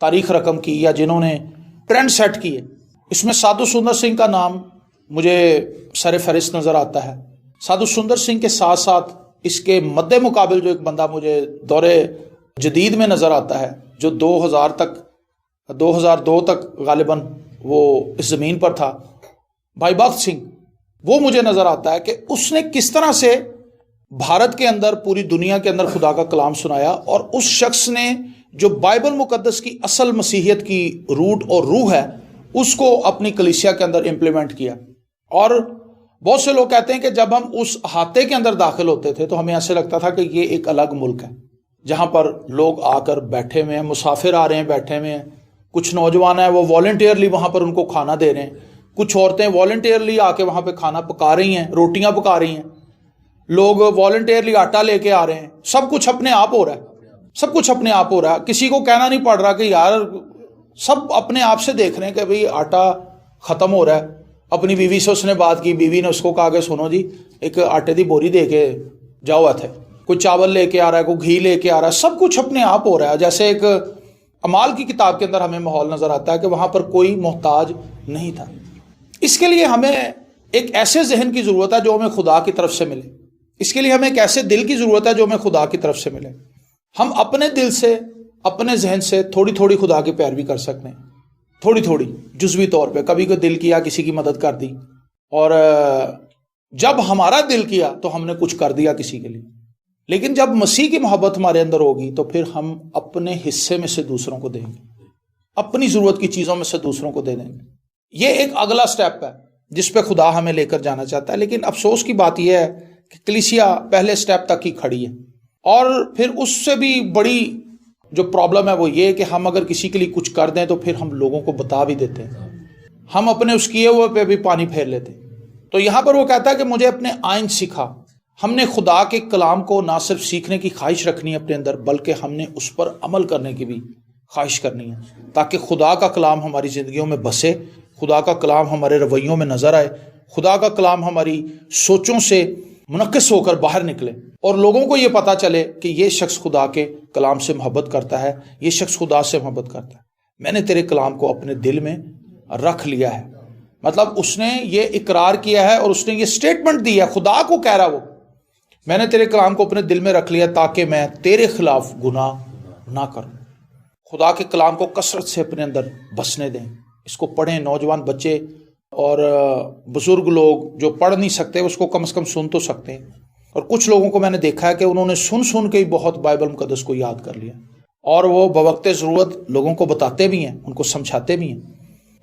تاریخ رقم کی یا جنہوں نے ٹرینڈ سیٹ کیے، اس میں سادھو سندر سنگھ کا نام مجھے سر فہرست نظر آتا ہے۔ سادھو سندر سنگھ کے ساتھ ساتھ اس کے مد مقابل جو ایک بندہ مجھے دور جدید میں نظر آتا ہے، جو 2002 تک غالباً وہ اس زمین پر تھا، بھائی بخت سنگھ، وہ مجھے نظر آتا ہے کہ اس نے کس طرح سے بھارت کے اندر، پوری دنیا کے اندر خدا کا کلام سنایا، اور اس شخص نے جو بائبل مقدس کی اصل مسیحیت کی روٹ اور روح ہے اس کو اپنی کلیسیا کے اندر امپلیمنٹ کیا۔ اور بہت سے لوگ کہتے ہیں کہ جب ہم اس احاطے کے اندر داخل ہوتے تھے تو ہمیں ایسے لگتا تھا کہ یہ ایک الگ ملک ہے جہاں پر لوگ آ کر بیٹھے ہوئے ہیں، مسافر آ رہے ہیں، بیٹھے ہوئے ہیں، کچھ نوجوان ہیں وہ والنٹیئرلی وہاں پر ان کو کھانا دے رہے ہیں، کچھ عورتیں والنٹیئرلی آ کے وہاں پہ کھانا پکا رہی ہیں، روٹیاں پکا رہی ہیں، لوگ والنٹیئرلی آٹا لے کے آ رہے ہیں، سب کچھ اپنے آپ ہو رہا ہے، سب کچھ اپنے آپ ہو رہا ہے، کسی کو کہنا نہیں پڑ رہا کہ یار، سب اپنے آپ سے دیکھ رہے ہیں کہ بھئی آٹا ختم ہو رہا ہے۔ اپنی بیوی سے اس نے بات کی، بیوی نے اس کو کہا کہ سنو جی ایک آٹے دی بوری دے کے جاؤ تھے، کوئی چاول لے کے آ رہا ہے، کوئی گھی لے کے آ رہا ہے، سب کچھ اپنے آپ ہو رہا ہے۔ جیسے ایک اعمال کی کتاب کے اندر ہمیں ماحول نظر آتا ہے کہ وہاں پر کوئی محتاج نہیں تھا۔ اس کے لیے ہمیں ایک ایسے ذہن کی ضرورت ہے جو ہمیں خدا کی طرف سے ملے، اس کے لیے ہمیں ایک ایسے دل کی ضرورت ہے جو ہمیں خدا کی طرف سے ملے۔ ہم اپنے دل سے، اپنے ذہن سے تھوڑی تھوڑی خدا کی پیروی کر سکتے ہیں، تھوڑی تھوڑی جزوی طور پہ، کبھی کوئی دل کیا کسی کی مدد کر دی، اور جب ہمارا دل کیا تو ہم نے کچھ کر دیا کسی کے لیے۔ لیکن جب مسیح کی محبت ہمارے اندر ہوگی تو پھر ہم اپنے حصے میں سے دوسروں کو دیں گے، اپنی ضرورت کی چیزوں میں سے دوسروں کو دے دیں گے۔ یہ ایک اگلا سٹیپ ہے جس پہ خدا ہمیں لے کر جانا چاہتا ہے۔ لیکن افسوس کی بات یہ ہے کہ کلیسیا پہلے سٹیپ تک ہی کھڑی ہے، اور پھر اس سے بھی بڑی جو پرابلم ہے وہ یہ کہ ہم اگر کسی کے لیے کچھ کر دیں تو پھر ہم لوگوں کو بتا بھی دیتے ہیں، ہم اپنے اس کیے ہوئے پہ بھی پانی پھیر لیتے ہیں۔ تو یہاں پر وہ کہتا ہے کہ مجھے اپنے آئین سکھا۔ ہم نے خدا کے کلام کو نہ صرف سیکھنے کی خواہش رکھنی ہے اپنے اندر، بلکہ ہم نے اس پر عمل کرنے کی بھی خواہش کرنی ہے، تاکہ خدا کا کلام ہماری زندگیوں میں بسے، خدا کا کلام ہمارے رویوں میں نظر آئے، خدا کا کلام ہماری سوچوں سے منعکس ہو کر باہر نکلے، اور لوگوں کو یہ پتا چلے کہ یہ شخص خدا کے کلام سے محبت کرتا ہے، یہ شخص خدا سے محبت کرتا ہے۔ میں نے تیرے کلام کو اپنے دل میں رکھ لیا ہے، مطلب اس نے یہ اقرار کیا ہے اور اس نے یہ سٹیٹمنٹ دی ہے، خدا کو کہہ رہا وہ، میں نے تیرے کلام کو اپنے دل میں رکھ لیا تاکہ میں تیرے خلاف گناہ نہ کروں۔ خدا کے کلام کو کثرت سے اپنے اندر بسنے دیں، اس کو پڑھیں، نوجوان بچے اور بزرگ لوگ جو پڑھ نہیں سکتے اس کو کم از کم سن تو سکتے ہیں، اور کچھ لوگوں کو میں نے دیکھا ہے کہ انہوں نے سن کے ہی بہت بائبل مقدس کو یاد کر لیا، اور وہ بوقت ضرورت لوگوں کو بتاتے بھی ہیں، ان کو سمجھاتے بھی ہیں۔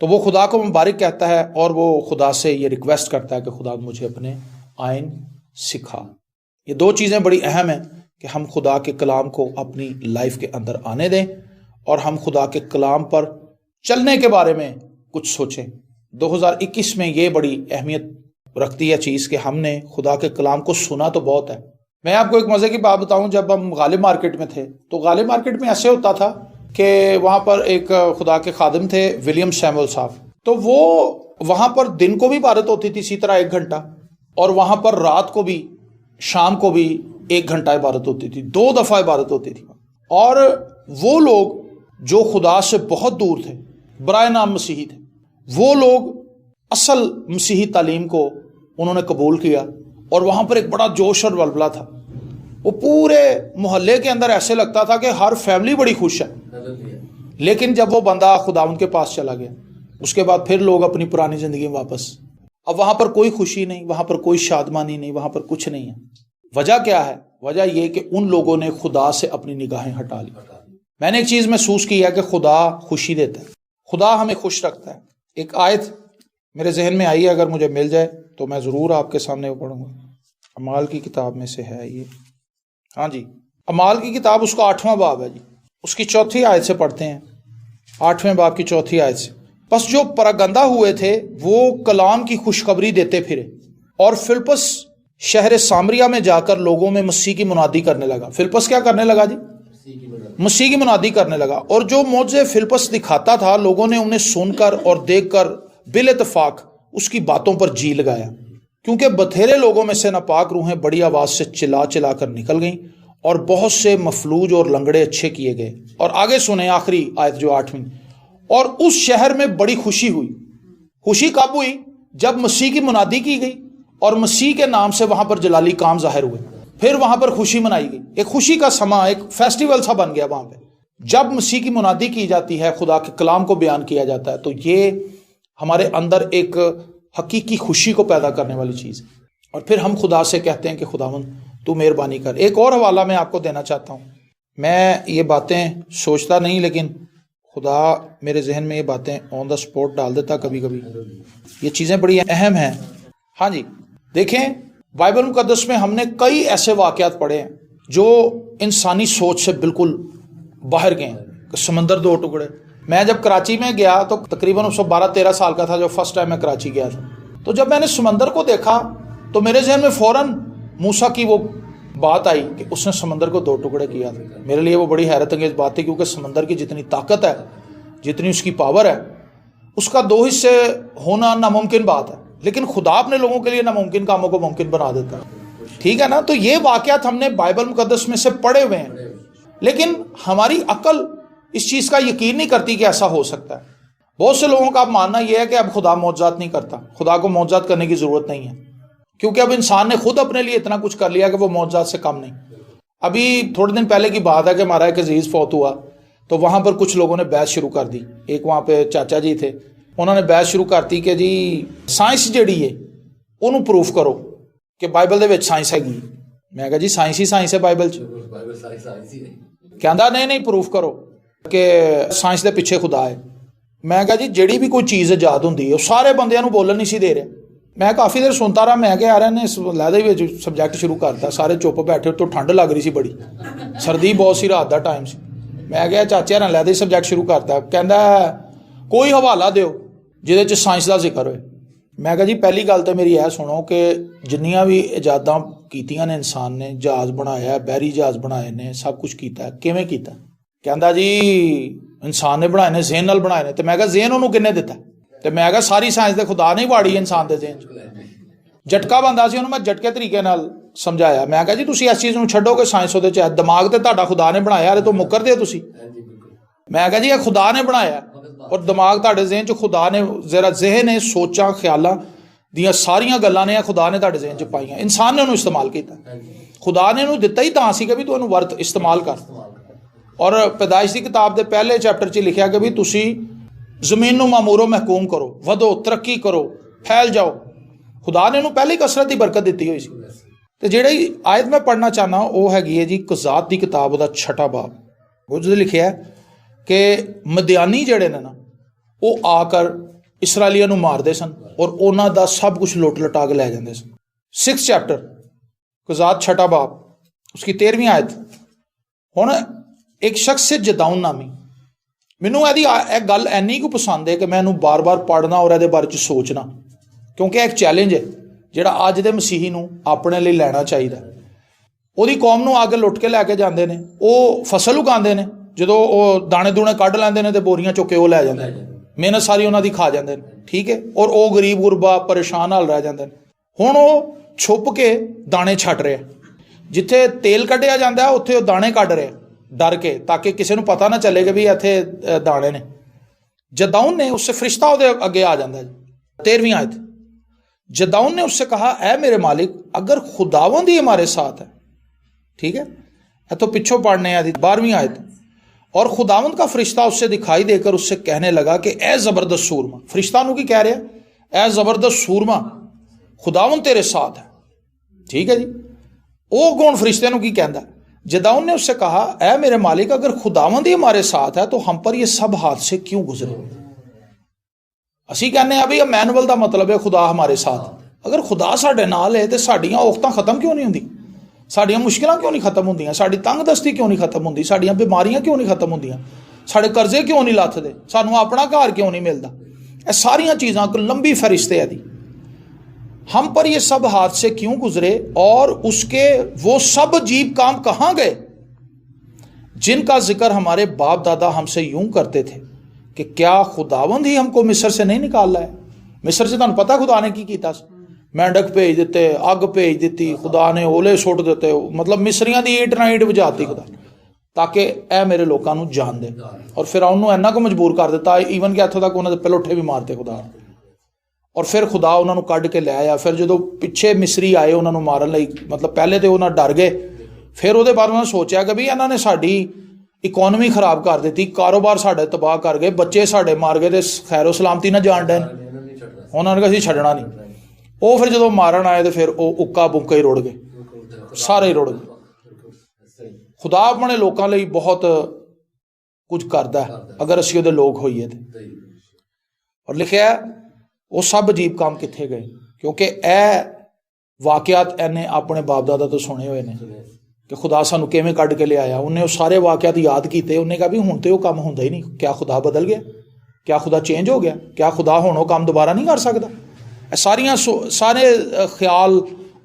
تو وہ خدا کو مبارک کہتا ہے، اور وہ خدا سے یہ ریکویسٹ کرتا ہے کہ خدا مجھے اپنے آئین سکھا۔ یہ دو چیزیں بڑی اہم ہیں کہ ہم خدا کے کلام کو اپنی لائف کے اندر آنے دیں، اور ہم خدا کے کلام پر چلنے کے بارے میں کچھ سوچیں۔ 2021 میں یہ بڑی اہمیت رکھتی ہے چیز کہ ہم نے خدا کے کلام کو سنا تو بہت ہے۔ میں آپ کو ایک مزے کی بات بتاؤں، جب ہم غالب مارکیٹ میں تھے تو غالب مارکیٹ میں ایسے ہوتا تھا کہ وہاں پر ایک خدا کے خادم تھے ولیم سیمول صاحب، تو وہ وہاں پر دن کو بھی عبادت ہوتی تھی اسی طرح 1 گھنٹہ، اور وہاں پر رات کو بھی، شام کو بھی 1 گھنٹہ عبادت ہوتی تھی، 2 دفعہ عبادت ہوتی تھی۔ اور وہ لوگ جو خدا سے بہت دور تھے، برائے نام مسیحی تھے، وہ لوگ اصل مسیحی تعلیم کو انہوں نے قبول کیا، اور وہاں پر ایک بڑا جوش اور ولولہ تھا۔ وہ پورے محلے کے اندر ایسے لگتا تھا کہ ہر فیملی بڑی خوش ہے۔ لیکن جب وہ بندہ خدا ان کے پاس چلا گیا، اس کے بعد پھر لوگ اپنی پرانی زندگی میں واپس، اب وہاں پر کوئی خوشی نہیں، وہاں پر کوئی شادمانی نہیں، وہاں پر کچھ نہیں ہے۔ وجہ کیا ہے؟ وجہ یہ کہ ان لوگوں نے خدا سے اپنی نگاہیں ہٹا لی۔ میں نے ایک چیز محسوس کی ہے کہ خدا خوشی دیتا ہے، خدا ہمیں خوش رکھتا ہے۔ ایک آیت میرے ذہن میں آئی ہے، اگر مجھے مل جائے تو میں ضرور آپ کے سامنے وہ پڑھوں گا۔ اعمال کی کتاب میں سے ہے یہ، ہاں جی، اعمال کی کتاب، اس کا 8واں باب ہے جی، اس کی 4تھی آیت سے پڑھتے ہیں، 8ویں باب کی 4تھی آیت سے۔ بس جو پراگندہ ہوئے تھے وہ کلام کی خوشخبری دیتے پھرے، اور فلپس شہر سامریا میں جا کر لوگوں میں مسیح کی منادی کرنے لگا۔ فلپس کیا کرنے لگا جی؟ مسیح کی منادی کرنے لگا، اور جو معجزے فلپس دکھاتا تھا لوگوں نے انہیں سن کر اور دیکھ کر بال اتفاق اس کی باتوں پر جی لگایا، کیونکہ بتھیرے لوگوں میں سے ناپاک روحیں بڑی آواز سے چلا چلا کر نکل گئیں، اور بہت سے مفلوج اور لنگڑے اچھے کیے گئے. اور آگے سنیں آخری آیت جو 8ویں. اور اس شہر میں بڑی خوشی ہوئی. خوشی کب ہوئی؟ جب مسیح کی منادی کی گئی اور مسیح کے نام سے وہاں پر جلالی کام ظاہر ہوئے. پھر وہاں پر خوشی منائی گئی. ایک خوشی کا سما، ایک فیسٹیول سا بن گیا وہاں پہ. جب مسیح کی منادی کی جاتی ہے، خدا کے کلام کو بیان کیا جاتا ہے، تو یہ ہمارے اندر ایک حقیقی خوشی کو پیدا کرنے والی چیز ہے. اور پھر ہم خدا سے کہتے ہیں کہ خداوند تو مہربانی کر. ایک اور حوالہ میں آپ کو دینا چاہتا ہوں. میں یہ باتیں سوچتا نہیں، لیکن خدا میرے ذہن میں یہ باتیں آن دا اسپاٹ ڈال دیتا کبھی کبھی. یہ چیزیں بڑی اہم ہیں. ہاں جی، دیکھیں بائبل مقدس میں ہم نے کئی ایسے واقعات پڑھے ہیں جو انسانی سوچ سے بالکل باہر گئے ہیں. سمندر دو ٹکڑے. میں جب کراچی میں گیا تو تقریباً 12-13 سال کا تھا جو فرسٹ ٹائم میں کراچی گیا تھا. تو جب میں نے سمندر کو دیکھا تو میرے ذہن میں فوراً موسیٰ کی وہ بات آئی کہ اس نے سمندر کو 2 ٹکڑے کیا تھا. میرے لیے وہ بڑی حیرت انگیز بات تھی، کیونکہ سمندر کی جتنی طاقت ہے، جتنی اس کی پاور ہے، اس کا 2 حصے ہونا ناممکن بات ہے. لیکن خدا اپنے لوگوں کے لیے ناممکن کاموں کو ممکن بنا دیتا ہے. ٹھیک ہے نا؟ تو یہ واقعات ہم نے بائبل مقدس میں سے پڑھے ہوئے ہیں، لیکن ہماری عقل اس چیز کا یقین نہیں کرتی کہ ایسا ہو سکتا ہے. بہت سے لوگوں کا اب ماننا یہ ہے کہ اب خدا معجزات نہیں کرتا، خدا کو معجزات کرنے کی ضرورت نہیں ہے، کیونکہ اب انسان نے خود اپنے لیے اتنا کچھ کر لیا کہ وہ معجزات سے کم نہیں. ابھی تھوڑے دن پہلے کی بات ہے کہ ہمارا ایک عزیز فوت ہوا، تو وہاں پر کچھ لوگوں نے بحث شروع کر دی. ایک وہاں پہ چاچا جی تھے، انہوں نے بحث شروع کرتی کہ جی سائنس جیڑی ہے انہوں پروف کرو کہ بائبل دے وچ سائنس ہے گی. میں کہا جی سائنس ہی سائنس ہے بائبل چ. کہندا نہیں پروف کرو کہ سائنس دے پیچھے خدا ہے. میں کہا جی جیڑی بھی کوئی چیز ایجاد ہوندی ہے وہ سارے بندیاں نوں بولن نہیں سی دے رہے. میں کافی دیر سنتا رہا. میں کہ یار نے لہدے بھی سبجیکٹ شروع کرتا، سارے چپ بیٹھے تو ٹھنڈ لگ رہی سی بڑی، سردی بہت سی، رات دا ٹائم سی. میں کہا چاچے نے لہدے سبجیکٹ شروع کرتا. کہندا کوئی حوالہ دیو جہدے چ سائنس دا ذکر ہوئے. میں کہا جی پہلی گل تو میری یہ سنو کہ جنیاں بھی ایجاداں کیتیاں نے انسان نے، جہاز بنایا، بحری جہاز بنائے نے، سب کچھ کیتا ہے، کیویں کیتا؟ کہندا جی انسان نے بنائے نے، ذہن نال بنائے نے. تو میں کہا ذہن انہوں کنے دیتا؟ تو میں کہا ساری سائنس دے خدا نہیں واڑی انسان دے ذہن چ. جھٹکا بندہ سی، انہوں میں جھٹکے طریقے نال سمجھایا. میں کہا جی تسی اس چیز نوں چھڈو کہ سائنس دے چ دماغ تے تہاڈا خدا نے بنایا، تو مکر دے تسی. میں کہا جی یہ خدا نے بنایا اور دماغ تہاڈے ذہن چ خدا نے ذرا ذہن ہے، سوچاں خیالاں دیاں ساریاں گلاں نے خدا نے تہاڈے ذہن چ پائیاں. انسان نے انہوں استعمال کیتا، خدا نے انہوں دتا ہی تاں سی کہ بھی تو انہوں ورت استعمال کر. اور پیدائش کی کتاب دے پہلے چیپٹر چ لکھیا کہ بھی تسی زمین نو معمور و محکوم کرو، ودو، ترقی کرو، پھیل جاؤ. خدا نے انہوں پہلے ہی کثرت دی برکت دیتی ہوئی سی. تو جیڑی آیت میں پڑھنا چاہنا وہ ہے جی قضات دی کتاب دا 6واں باب. وہ جو لکھیا ہے کہ مدیانی جڑے نے نا وہ آ کر اسرائیلیاں نو مار دے سن اور انہاں دا سب کچھ لوٹ لٹا کے لے جاندے سن. 6 چیپٹر قضات 6واں باب اس کی 13ویں آیت. ہن ایک شخص سے جداؤن نامی، مینوں ایک گل اینی کو پسند ہے کہ میں انہوں بار بار پڑھنا اور یہ بارے چ سوچنا، کیونکہ ایک چیلنج ہے جڑا اج دے مسیحی نوں اپنے لیے لینا چاہیے. وہی قوم نوں آگے لٹ کے لے کے جاندے نے، وہ فصل اگاندے نے، جدوں وہ دانے دونے کڈ لیندے نے تے بوریاں چک کے وہ لے جاندے نے، محنت ساری انہاں دی کھا جاندے نے. ٹھیک ہے، اور وہ غریب غربا پریشان حال رہ جاندے نے. ہن وہ چھپ کے دانے چھٹ رہے، جتھے تیل کڈیا جاندا ہے اوتھے وہ دانے کڈ رہے ڈر کے، تاکہ کسی نوں پتہ نہ چلے کہ بھی ایتھے دانے نے. جداؤن نے اس سے فرشتہ وہ اگے آ جاتا ہے. 13ویں آیت. جداؤن نے اس سے کہا اے میرے مالک اگر خداوند ہی ہمارے ساتھ ہے. ٹھیک ہے، تو پچھوں پڑھنے ہیں 12ویں آیت. اور خداوند کا فرشتہ اس سے دکھائی دے کر اس سے کہنے لگا کہ اے زبردست سورما. فرشتہ نو کی کہہ رہے ہیں؟ اے زبردست سورما خداوند تیرے ساتھ ہے. ٹھیک ہے جی، وہ کون فرشتے نو کی کہندا؟ جداؤن نے اس سے کہا اے میرے مالک اگر خداوند ہی ہمارے ساتھ ہے تو ہم پر یہ سب حادثے کیوں گزرے؟ اسی کہنے ہیں ابھی امینول دا مطلب ہے خدا ہمارے ساتھ. اگر خدا ساڈے نال ہے تو ساڈیاں اوقتاں ختم کیوں نہیں ہوندی؟ ساڈیاں مشکلاں کیوں نہیں ختم ہوندیاں؟ ساڈی تنگ دستی کیوں نہیں ختم ہوندی؟ ساڈیاں بیماریاں کیوں نہیں ختم ہوندیاں؟ ساڈے قرضے کیوں نہیں لتھدے؟ سانوں اپنا گھر کیوں نہیں ملدا؟ یہ ساریاں چیزاں کو لمبی فہرست ہے دی. ہم پر یہ سب حادثے کیوں گزرے اور اس کے وہ سب عجیب کام کہاں گئے جن کا ذکر ہمارے باپ دادا ہم سے یوں کرتے تھے کہ کیا خداوند ہی ہم کو مصر سے نہیں نکال رہا ہے؟ مصر سے تمہیں پتہ خدا نے کی کیتا، ਮੈਂਡਕ ਭੇਜ ਦਿੱਤੇ, ਅੱਗ ਭੇਜ ਦਿੱਤੀ, ਖੁਦਾ ਨੇ ਓਲੇ ਸੁੱਟ ਦਿੱਤੇ, ਮਤਲਬ ਮਿਸਰੀਆਂ ਦੀ ਈਟ ਨਾਲ ਈਟ ਵਜਾਤੀ ਖੁਦਾ, ਤਾਂ ਕਿ ਇਹ ਮੇਰੇ ਲੋਕਾਂ ਨੂੰ ਜਾਣ ਦੇ। ਔਰ ਫਿਰੌਨ ਨੂੰ ਇੰਨਾ ਕੁ ਮਜਬੂਰ ਕਰ ਦਿੱਤਾ, ਈਵਨ ਕਿ ਇੱਥੋਂ ਤੱਕ ਉਹਨਾਂ ਦੇ ਪਲੋਠੇ ਵੀ ਮਾਰਤੇ ਖੁਦਾ ਨੇ। ਔਰ ਫਿਰ ਖੁਦਾ ਉਹਨਾਂ ਨੂੰ ਕੱਢ ਕੇ ਲੈ ਆਇਆ। ਫਿਰ ਜਦੋਂ ਪਿੱਛੇ ਮਿਸਰੀ ਆਏ ਉਹਨਾਂ ਨੂੰ ਮਾਰਨ ਲਈ, ਮਤਲਬ ਪਹਿਲੇ ਤੇ ਉਹਨਾਂ ਡਰ ਗਏ, ਫਿਰ ਉਹਦੇ ਬਾਅਦ ਉਹਨਾਂ ਨੇ ਸੋਚਿਆ ਕਿ ਵੀ ਇਹਨਾਂ ਨੇ ਸਾਡੀ ਇਕੋਨਮੀ ਖਰਾਬ ਕਰ ਦਿੱਤੀ, ਕਾਰੋਬਾਰ ਸਾਡੇ ਤਬਾਹ ਕਰ ਗਏ, ਬੱਚੇ ਸਾਡੇ ਮਾਰ ਗਏ, ਤੇ ਖੈਰੋ ਸਲਾਮਤੀ ਨਾ ਜਾਣ ਡੈਣ। ਉਹਨਾਂ ਨੇ ਕਿਹਾ ਅਸੀਂ ਛੱਡਣਾ ਨਹੀਂ। ਉਹ ਫਿਰ ਜਦੋਂ ਮਾਰਨ ਆਏ ਤੇ ਫਿਰ ਉਹ ਉੱਕਾ ਬੁੱਕਾ ਹੀ ਰੁੜ ਗਏ, ਸਾਰੇ ਹੀ ਰੁੜ ਗਏ। ਖੁਦਾ ਆਪਣੇ ਲੋਕਾਂ ਲਈ ਬਹੁਤ ਕੁਝ ਕਰਦਾ ਹੈ ਅਗਰ ਅਸੀਂ ਉਹਦੇ ਲੋਕ ਹੋਈਏ ਤੇ। ਔਰ ਲਿਖਿਆ ਉਹ ਸਭ ਅਜੀਬ ਕੰਮ ਕਿੱਥੇ ਗਏ, ਕਿਉਂਕਿ ਇਹ ਵਾਕਿਆਤ ਇਹਨੇ ਆਪਣੇ ਬਾਪ ਦਾਦਾ ਤੋਂ ਸੁਣੇ ਹੋਏ ਨੇ ਕਿ ਖੁਦਾ ਸਾਨੂੰ ਕਿਵੇਂ ਕੱਢ ਕੇ ਲਿਆਇਆ। ਉਹਨੇ ਉਹ ਸਾਰੇ ਵਾਕਿਆਤ ਯਾਦ ਕੀਤੇ। ਉਹਨੇ ਕਿਹਾ ਵੀ ਹੁਣ ਤੇ ਉਹ ਕੰਮ ਹੁੰਦਾ ਹੀ ਨਹੀਂ, ਕਿਆ ਖੁਦਾ ਬਦਲ ਗਿਆ, ਕਿਆ ਖੁਦਾ ਚੇਂਜ ਹੋ ਗਿਆ, ਕਿਆ ਖੁਦਾ ਹੁਣ ਉਹ ਕੰਮ ਦੁਬਾਰਾ ਨਹੀਂ ਕਰ ਸਕਦਾ। ਇਹ ਸਾਰੀਆਂ ਸਾਰੇ ਖਿਆਲ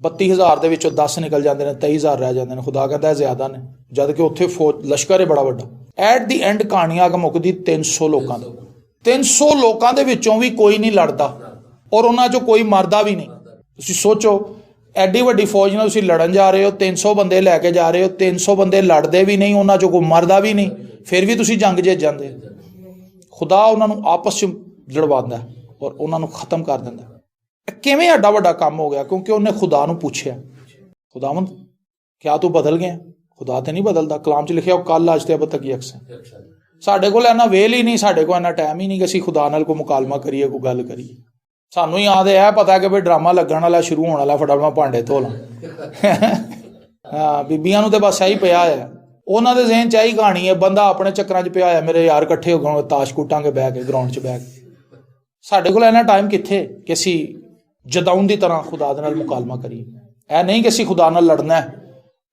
32,000 ਦੇ ਵਿੱਚੋਂ 10 ਨਿਕਲ ਜਾਂਦੇ ਨੇ, 23,000 ਰਹਿ ਜਾਂਦੇ ਨੇ। ਖੁਦਾ ਕਹਿੰਦਾ ਜ਼ਿਆਦਾ ਨੇ, ਜਦ ਕਿ ਉੱਥੇ ਫੌਜ ਲਸ਼ਕਰ ਹੈ ਬੜਾ ਵੱਡਾ। ਐਟ ਦੀ ਐਂਡ ਕਹਾਣੀ ਆ ਕੇ ਮੁੱਕਦੀ 300 ਲੋਕਾਂ ਦੀ। 300 ਲੋਕਾਂ ਦੇ ਵਿੱਚੋਂ ਵੀ ਕੋਈ ਨਹੀਂ ਲੜਦਾ ਔਰ ਉਹਨਾਂ ਚੋਂ ਕੋਈ ਮਰਦਾ ਵੀ ਨਹੀਂ। ਤੁਸੀਂ ਸੋਚੋ, ਐਡੀ ਵੱਡੀ ਫੌਜ ਨਾਲ ਤੁਸੀਂ ਲੜਨ ਜਾ ਰਹੇ ਹੋ, 300 ਬੰਦੇ ਲੈ ਕੇ ਜਾ ਰਹੇ ਹੋ, 300 ਬੰਦੇ ਲੜਦੇ ਵੀ ਨਹੀਂ, ਉਹਨਾਂ ਚੋਂ ਕੋਈ ਮਰਦਾ ਵੀ ਨਹੀਂ, ਫਿਰ ਵੀ ਤੁਸੀਂ ਜੰਗ ਜਿੱਤ ਜਾਂਦੇ। ਖੁਦਾ ਉਹਨਾਂ ਨੂੰ ਆਪਸ 'ਚ ਲੜਵਾਉਂਦਾ ਔਰ ਉਹਨਾਂ ਨੂੰ ਖਤਮ ਕਰ ਦਿੰਦਾ। ਕਿਵੇਂ ਐਡਾ ਵੱਡਾ ਕੰਮ ਹੋ ਗਿਆ? ਕਿਉਂਕਿ ਉਹਨੇ ਖੁਦਾ ਨੂੰ ਪੁੱਛਿਆ, ਖੁਦਾਵੰਦ ਕਿਆ ਤੂੰ ਬਦਲ ਗਿਆ? ਖੁਦਾ ਤੇ ਨਹੀਂ ਬਦਲਦਾ। ਕਲਾਮ 'ਚ ਲਿਖਿਆ, ਉਹ ਕੱਲ ਅੱਜ ਤੇ ਅਬ ਤੱਕ ਯਕਸਾ। ਸਾਡੇ ਕੋਲ ਇੰਨਾ ਵੇਲ ਹੀ ਨਹੀਂ, ਸਾਡੇ ਕੋਲ ਇੰਨਾ ਟਾਈਮ ਹੀ ਨਹੀਂ ਕਿ ਅਸੀਂ ਖੁਦਾ ਨਾਲ ਕੋਈ ਮੁਕਾਲਮਾ ਕਰੀਏ, ਕੋਈ ਗੱਲ ਕਰੀਏ। ਸਾਨੂੰ ਯਾਦ ਇਹ ਪਤਾ ਕਿ ਵੀ ਡਰਾਮਾ ਲੱਗਣ ਵਾਲਾ, ਸ਼ੁਰੂ ਹੋਣ ਵਾਲਾ, ਫਟਾਫਟ ਮੈਂ ਭਾਂਡੇ ਧੋ ਲਾਂ। ਹਾਂ, ਬੀਬੀਆਂ ਨੂੰ ਤੇ ਬਸ ਇਹੀ ਪਿਆ ਹੈ, ਉਹਨਾਂ ਦੇ ਜ਼ਿਹਨ 'ਚ ਇਹੀ ਕਹਾਣੀ ਹੈ। ਬੰਦਾ ਆਪਣੇ ਚੱਕਰਾਂ 'ਚ ਪਿਆ ਹੋਇਆ, ਮੇਰੇ ਯਾਰ ਇਕੱਠੇ ਹੋ ਗਏ ਤਾਸ਼ ਕੁੱਟਾਂਗੇ ਬਹਿ ਕੇ ਗਰਾਊਂਡ 'ਚ ਬਹਿ ਕੇ। ਸਾਡੇ ਕੋਲ ਇੰਨਾ ਟਾਈਮ ਕਿੱਥੇ ਕਿ ਅਸੀਂ ਜਦਾਉਨ ਦੀ ਤਰ੍ਹਾਂ ਖੁਦਾ ਦੇ ਨਾਲ ਮੁਕਾਲਮਾ ਕਰੀਏ। ਇਹ ਨਹੀਂ ਕਿ ਅਸੀਂ ਖੁਦਾ ਨਾਲ ਲੜਨਾ ਹੈ,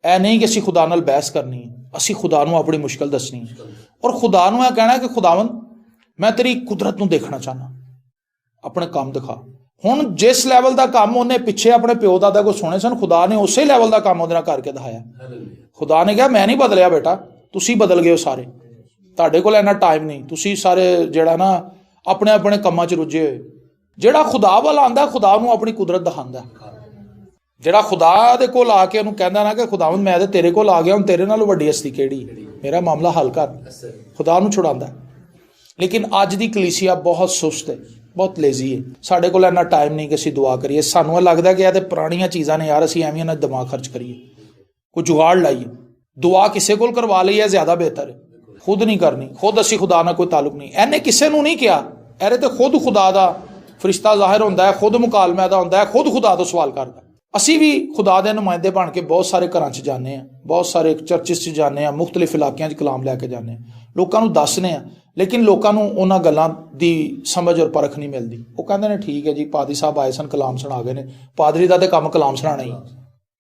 ਇਹ ਨਹੀਂ ਕਿ ਅਸੀਂ ਖੁਦਾ ਨਾਲ ਬਹਿਸ ਕਰਨੀ ਹੈ, ਅਸੀਂ ਖੁਦਾ ਨੂੰ ਆਪਣੀ ਮੁਸ਼ਕਲ ਦੱਸਣੀ ਹੈ ਔਰ ਖੁਦਾ ਨੂੰ ਇਹ ਕਹਿਣਾ ਕਿ ਖੁਦਾਵੰਦ ਮੈਂ ਤੇਰੀ ਕੁਦਰਤ ਨੂੰ ਦੇਖਣਾ ਚਾਹੁੰਦਾ, ਆਪਣੇ ਕੰਮ ਦਿਖਾ। ਹੁਣ ਜਿਸ ਲੈਵਲ ਦਾ ਕੰਮ ਉਹਨੇ ਪਿੱਛੇ ਆਪਣੇ ਪਿਓ ਦਾਦਾ ਕੋਲ ਸੁਣੇ ਸਨ, ਖੁਦਾ ਨੇ ਉਸੇ ਲੈਵਲ ਦਾ ਕੰਮ ਉਹਦੇ ਨਾਲ ਕਰਕੇ ਦਿਖਾਇਆ। ਖੁਦਾ ਨੇ ਕਿਹਾ, ਮੈਂ ਨਹੀਂ ਬਦਲਿਆ ਬੇਟਾ, ਤੁਸੀਂ ਬਦਲ ਗਏ ਹੋ ਸਾਰੇ, ਤੁਹਾਡੇ ਕੋਲ ਇੰਨਾ ਟਾਈਮ ਨਹੀਂ, ਤੁਸੀਂ ਸਾਰੇ ਜਿਹੜਾ ਨਾ ਆਪਣੇ ਆਪਣੇ ਕੰਮਾਂ 'ਚ ਰੁੱਝੇ ਹੋਏ। ਜਿਹੜਾ ਖੁਦਾ ਵੱਲ ਆਉਂਦਾ, ਖੁਦਾ ਨੂੰ ਆਪਣੀ ਕੁਦਰਤ ਦਿਖਾਉਂਦਾ। ਜਿਹੜਾ ਖੁਦਾ ਦੇ ਕੋਲ ਆ ਕੇ ਉਹਨੂੰ ਕਹਿੰਦਾ ਨਾ ਕਿ ਖੁਦਾਵੰਦ ਮੈਂ ਤੇ ਤੇਰੇ ਕੋਲ ਆ ਗਿਆ, ਹੁਣ ਤੇਰੇ ਨਾਲੋਂ ਵੱਡੀ ਹਸਤੀ ਕਿਹੜੀ, ਮੇਰਾ ਮਾਮਲਾ ਹੱਲ ਕਰ, ਖੁਦਾ ਨੂੰ ਛੁਡਾਉਂਦਾ। ਲੇਕਿਨ ਅੱਜ ਦੀ ਕਲੀਸਿਆ ਬਹੁਤ ਸੁਸਤ ਹੈ, ਬਹੁਤ ਲੇਜ਼ੀ ਹੈ। ਸਾਡੇ ਕੋਲ ਇੰਨਾ ਟਾਈਮ ਨਹੀਂ ਕਿ ਅਸੀਂ ਦੁਆ ਕਰੀਏ। ਸਾਨੂੰ ਇਹ ਲੱਗਦਾ ਕਿ ਇਹ ਤੇ ਪੁਰਾਣੀਆਂ ਚੀਜ਼ਾਂ ਨੇ ਯਾਰ, ਅਸੀਂ ਐਵੇਂ ਇਹਨਾਂ ਦਿਮਾਗ ਖਰਚ ਕਰੀਏ, ਕੋਈ ਜੁਗਾੜ ਲਾਈਏ, ਦੁਆ ਕਿਸੇ ਕੋਲ ਕਰਵਾ ਲਈਏ, ਜ਼ਿਆਦਾ ਬਿਹਤਰ ਹੈ। ਖੁਦ ਨਹੀਂ ਕਰਨੀ, ਖੁਦ ਅਸੀਂ ਖੁਦਾ ਨਾਲ ਕੋਈ ਤਾਲੁਕ ਨਹੀਂ। ਇਹਨੇ ਕਿਸੇ ਨੂੰ ਨਹੀਂ ਕਿਹਾ, ਇਹਦੇ ਤੇ ਖੁਦ ਖੁਦਾ ਦਾ ਫਰਿਸ਼ਤਾ ਜ਼ਾਹਿਰ ਹੁੰਦਾ ਹੈ, ਖੁਦ ਮੁਕਾਲਮੇ ਦਾ ਹੁੰਦਾ ਹੈ, ਖੁਦ ਖੁਦਾ ਤੋਂ ਸਵਾਲ ਕਰਦਾ। ਅਸੀਂ ਵੀ ਖੁਦਾ ਦੇ ਨੁਮਾਇੰਦੇ ਬਣ ਕੇ ਬਹੁਤ ਸਾਰੇ ਘਰਾਂ 'ਚ ਜਾਂਦੇ ਹਾਂ, ਬਹੁਤ ਸਾਰੇ ਚਰਚਿਸ 'ਚ ਜਾਂਦੇ ਹਾਂ, ਮੁਖਤਲਿਫ ਇਲਾਕਿਆਂ 'ਚ ਕਲਾਮ ਲੈ ਕੇ ਜਾਂਦੇ ਹਾਂ, ਲੋਕਾਂ ਨੂੰ ਦੱਸਦੇ ਹਾਂ। ਲੇਕਿਨ ਲੋਕਾਂ ਨੂੰ ਉਹਨਾਂ ਗੱਲਾਂ ਦੀ ਸਮਝ ਔਰ ਪਰਖ ਨਹੀਂ ਮਿਲਦੀ। ਉਹ ਕਹਿੰਦੇ ਨੇ ਠੀਕ ਹੈ ਜੀ, ਪਾਦਰੀ ਸਾਹਿਬ ਆਏ ਸਨ, ਕਲਾਮ ਸੁਣਾ ਗਏ ਨੇ, ਪਾਦਰੀ ਦਾ ਤੇ ਕੰਮ ਕਲਾਮ ਸੁਣਾਉਣਾ ਹੀ।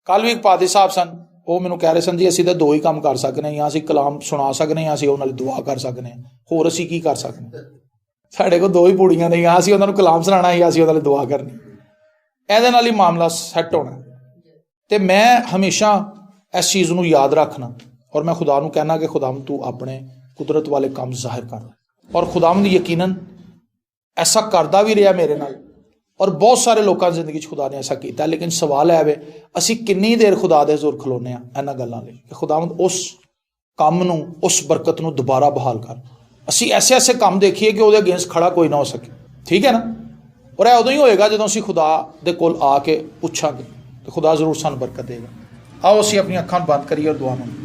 ਕੱਲ ਵੀ ਇੱਕ ਪਾਦਰੀ ਸਾਹਿਬ ਸਨ, ਉਹ ਮੈਨੂੰ ਕਹਿ ਰਹੇ ਸਨ ਜੀ ਅਸੀਂ ਤਾਂ ਦੋ ਹੀ ਕੰਮ ਕਰ ਸਕਦੇ ਹਾਂ, ਜਾਂ ਅਸੀਂ ਕਲਾਮ ਸੁਣਾ ਸਕਦੇ ਹਾਂ, ਅਸੀਂ ਉਹਨਾਂ ਨਾਲ ਦੁਆ ਕਰ ਸਕਦੇ ਹਾਂ, ਹੋਰ ਅਸੀਂ ਕੀ ਕਰ ਸਕਦੇ ਹਾਂ? ਸਾਡੇ ਕੋਲ ਦੋ ਹੀ ਪੂੜੀਆਂ ਨੇ, ਜਾਂ ਅਸੀਂ ਉਹਨਾਂ ਨੂੰ ਕਲਾਮ ਸੁਣਾਉਣਾ, ਜਾਂ ਅਸੀਂ ਉਹਨਾਂ ਨਾਲ ਦੁਆ ਕਰਨੀ। ਇਹਦੇ ਨਾਲ ਹੀ ਮਾਮਲਾ ਸੈੱਟ ਹੋਣਾ। ਤੇ ਮੈਂ ਹਮੇਸ਼ਾ ਇਸ ਚੀਜ਼ ਨੂੰ ਯਾਦ ਰੱਖਣਾ ਔਰ ਮੈਂ ਖੁਦਾ ਨੂੰ ਕਹਿਣਾ ਕਿ ਖੁਦਾਵੰਦ ਤੂੰ ਆਪਣੇ ਕੁਦਰਤ ਵਾਲੇ ਕੰਮ ਜ਼ਾਹਿਰ ਕਰ। ਔਰ ਖੁਦਾਵੰਦ ਯਕੀਨਨ ਐਸਾ ਕਰਦਾ ਵੀ ਰਿਹਾ ਮੇਰੇ ਨਾਲ ਔਰ ਬਹੁਤ ਸਾਰੇ ਲੋਕਾਂ ਦੀ ਜ਼ਿੰਦਗੀ 'ਚ ਖੁਦਾ ਨੇ ਐਸਾ ਕੀਤਾ। ਲੇਕਿਨ ਸਵਾਲ ਹੈ ਵੇ ਅਸੀਂ ਕਿੰਨੀ ਦੇਰ ਖੁਦਾ ਦੇ ਜ਼ੋਰ ਖਲੋਨੇ ਆ ਇਹਨਾਂ ਗੱਲਾਂ ਲਈ ਕਿ ਖੁਦਾਵੰਦ ਉਸ ਕੰਮ ਨੂੰ, ਉਸ ਬਰਕਤ ਨੂੰ ਦੁਬਾਰਾ ਬਹਾਲ ਕਰ। ਅਸੀਂ ਐਸੇ ਐਸੇ ਕੰਮ ਦੇਖੀਏ ਕਿ ਉਹਦੇ ਅਗੇਂਸਟ ਖੜਾ ਕੋਈ ਨਾ ਹੋ ਸਕੇ। ਠੀਕ ਹੈ ਨਾ? ਔਰ ਇਹ ਉਦੋਂ ਹੀ ਹੋਏਗਾ ਜਦੋਂ ਅਸੀਂ ਖੁਦਾ ਦੇ ਕੋਲ ਆ ਕੇ ਪੁੱਛਾਂਗੇ ਤੇ ਖੁਦਾ ਜ਼ਰੂਰ ਸਾਨੂੰ ਬਰਕਤ ਦੇਗਾ। ਆਓ ਅਸੀਂ ਆਪਣੀਆਂ ਅੱਖਾਂ ਬੰਦ ਕਰੀਏ ਔਰ ਦੁਆ ਮੰਗੀਏ।